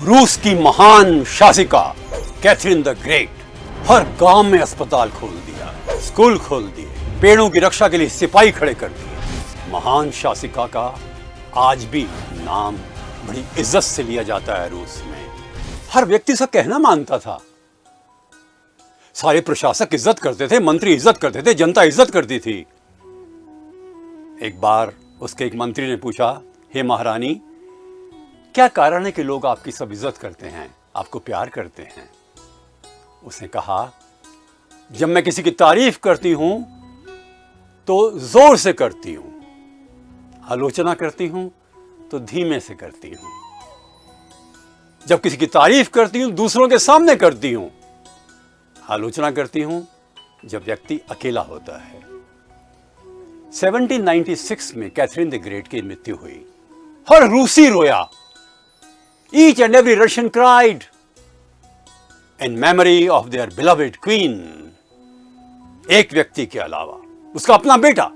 रूस की महान शासिका कैथरीन द ग्रेट हर गांव में अस्पताल खोल दिया, स्कूल खोल दिए, पेड़ों की रक्षा के लिए सिपाही खड़े कर दिए। महान शासिका का आज भी नाम बड़ी इज्जत से लिया जाता है रूस में। हर व्यक्ति उसका कहना मानता था। सारे प्रशासक इज्जत करते थे, मंत्री इज्जत करते थे, जनता इज्जत करती थी। एक बार उसके एक मंत्री ने पूछा, हे महारानी, क्या कारण है कि लोग आपकी सब इज्जत करते हैं, आपको प्यार करते हैं? उसने कहा, जब मैं किसी की तारीफ करती हूं तो जोर से करती हूं, आलोचना करती हूं तो धीमे से करती हूं। जब किसी की तारीफ करती हूं दूसरों के सामने करती हूं, आलोचना करती हूं जब व्यक्ति अकेला होता है। 1796 में कैथरीन द ग्रेट की मृत्यु हुई। हर रूसी रोया। Each and every Russian cried in memory of their beloved queen. एक व्यक्ति के अलावा, उसका अपना बेटा,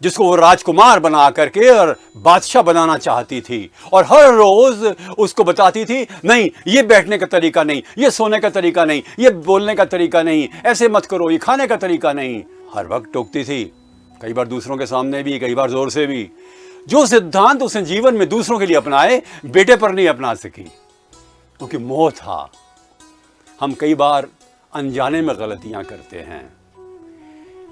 जिसको वो राजकुमार बना करके और बादशाह बनाना चाहती थी, और हर रोज उसको बताती थी, नहीं ये बैठने का तरीका नहीं, ये सोने का तरीका नहीं, ये बोलने का तरीका नहीं, ऐसे मत करो, ये खाने का तरीका नहीं। हर वक्त टोकती थी, कई बार दूसरों के सामने भी, कई बार जोर से भी। जो सिद्धांत उसने जीवन में दूसरों के लिए अपनाए, बेटे पर नहीं अपना सकी, क्योंकि मोह था। हम कई बार अनजाने में गलतियां करते हैं,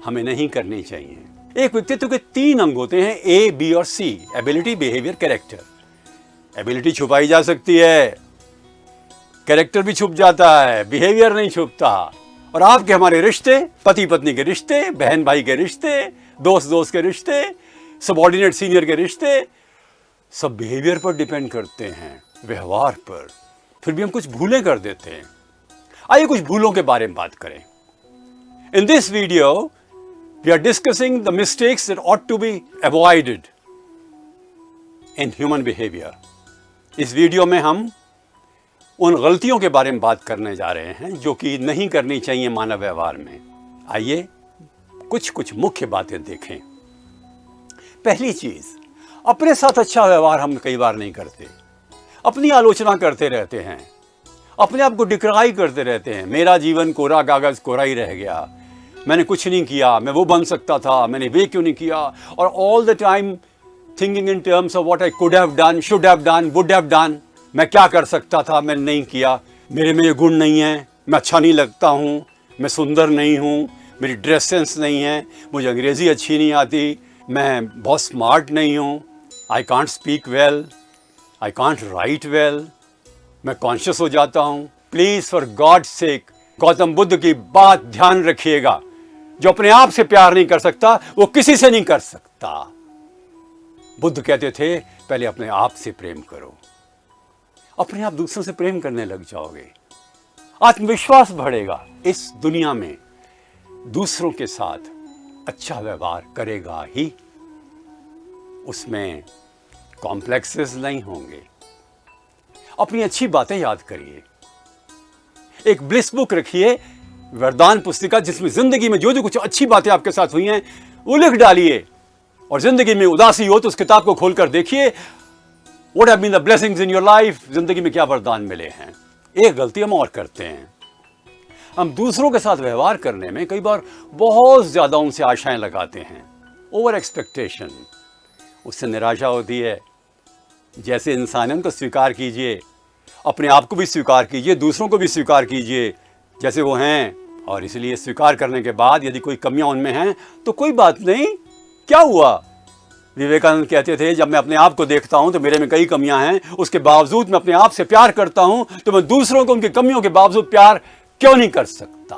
हमें नहीं करनी चाहिए। एक व्यक्तित्व के 3 अंग होते हैं, ए, बी और सी, एबिलिटी, बिहेवियर, कैरेक्टर। एबिलिटी छुपाई जा सकती है, कैरेक्टर भी छुप जाता है, बिहेवियर नहीं छुपता। और आपके हमारे रिश्ते, पति पत्नी के रिश्ते, बहन भाई के रिश्ते, दोस्त दोस्त के रिश्ते, सबऑर्डिनेट सीनियर के रिश्ते, सब बिहेवियर पर डिपेंड करते हैं, व्यवहार पर। फिर भी हम कुछ भूलें कर देते हैं। आइए कुछ भूलों के बारे में बात करें। In this video we are discussing the mistakes that ought to be avoided in human behaviour. इस वीडियो में हम उन गलतियों के बारे में बात करने जा रहे हैं जो कि नहीं करनी चाहिए मानव व्यवहार में। आइए कुछ मुख्य बातें देखें। पहली चीज, अपने साथ अच्छा व्यवहार हम कई बार नहीं करते, अपनी आलोचना करते रहते हैं, अपने आप को डिक्राई करते रहते हैं। मेरा जीवन कोरा कागज कोरा ही रह गया, मैंने कुछ नहीं किया, मैं वो बन सकता था, मैंने वे क्यों नहीं किया। और all the time thinking in terms of what I could have done, should have done, would have done. मैं क्या कर सकता था, मैंने नहीं किया, मेरे में ये गुण नहीं है, मैं अच्छा नहीं लगता हूँ, मैं सुंदर नहीं हूँ, मेरी ड्रेस सेंस नहीं है, मुझे अंग्रेजी अच्छी नहीं आती, मैं बहुत स्मार्ट नहीं हूँ, I can't speak well, I can't right well, मैं कॉन्शियस हो जाता हूँ। Please for God sake, Gautam Buddha की बात ध्यान रखिएगा, जो अपने आप से प्यार नहीं कर सकता वो किसी से नहीं कर सकता। बुद्ध कहते थे, पहले अपने आप से प्रेम करो, अपने आप दूसरों से प्रेम करने लग जाओगे, आत्मविश्वास बढ़ेगा। इस दुनिया में दूसरों के साथ अच्छा व्यवहार करेगा ही, उसमें कॉम्प्लेक्सेस नहीं होंगे। अपनी अच्छी बातें याद करिए। एक ब्लिस बुक रखिए, वरदान पुस्तिका, जिसमें जिंदगी में जो कुछ अच्छी बातें आपके साथ हुई हैं वो लिख डालिए। और जिंदगी में उदासी हो तो उस किताब को खोलकर देखिए, what have been the blessings in your life, जिंदगी में क्या वरदान मिले हैं। एक गलती हम और करते हैं, हम दूसरों के साथ व्यवहार करने में कई बार बहुत ज्यादा उनसे आशाएं लगाते हैं, ओवर एक्सपेक्टेशन। उससे निराशा होती है। जैसे इंसान है उनको स्वीकार कीजिए, अपने आप को भी स्वीकार कीजिए, दूसरों को भी स्वीकार कीजिए जैसे वो हैं। और इसलिए स्वीकार करने के बाद यदि कोई कमियां उनमें हैं तो कोई बात नहीं, क्या हुआ। विवेकानंद कहते थे, जब मैं अपने आप को देखता हूं तो मेरे में कई कमियां हैं, उसके बावजूद मैं अपने आप से प्यार करता हूं, तो मैं दूसरों को उनकी कमियों के बावजूद प्यार क्यों नहीं कर सकता।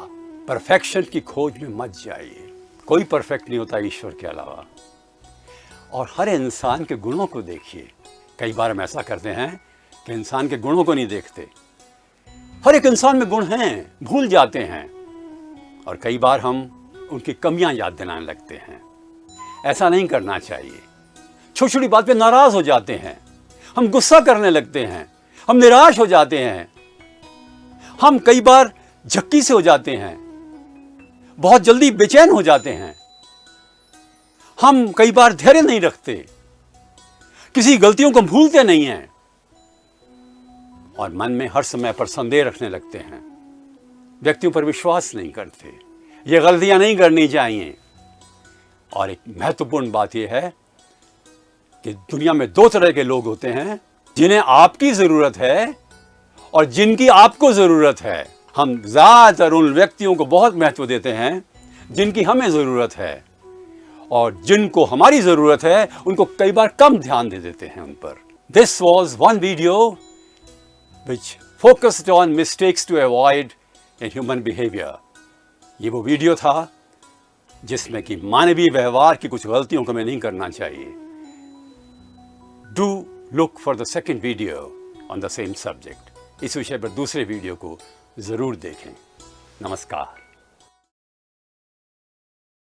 परफेक्शन की खोज में मत जाइए, कोई परफेक्ट नहीं होता ईश्वर के अलावा। और हर इंसान के गुणों को देखिए। कई बार हम ऐसा करते हैं कि इंसान के गुणों को नहीं देखते। हर एक इंसान में गुण हैं, भूल जाते हैं, और कई बार हम उनकी कमियां याद दिलाने लगते हैं। ऐसा नहीं करना चाहिए। छोटी छोटी बात पे नाराज हो जाते हैं, हम गुस्सा करने लगते हैं, हम निराश हो जाते हैं, हम कई बार झक्की से हो जाते हैं, बहुत जल्दी बेचैन हो जाते हैं, हम कई बार धैर्य नहीं रखते, किसी गलतियों को भूलते नहीं हैं। और मन में हर समय पर संदेह रखने लगते हैं, व्यक्तियों पर विश्वास नहीं करते। ये गलतियां नहीं करनी चाहिए। और एक महत्वपूर्ण बात यह है कि दुनिया में दो तरह के लोग होते हैं, जिन्हें आपकी ज़रूरत है और जिनकी आपको ज़रूरत है। हम ज़्यादातर उन व्यक्तियों को बहुत महत्व देते हैं जिनकी हमें ज़रूरत है, और जिनको हमारी ज़रूरत है उनको कई बार कम ध्यान दे देते हैं उन पर। This was one video which focused on mistakes to avoid in human behaviour. ये वो वीडियो था जिसमें कि मानवीय व्यवहार की कुछ गलतियों को हमें नहीं करना चाहिए। Do look for the second video on the same subject. इस विषय पर दूसरे वीडियो को ज़रूर देखें। नमस्कार।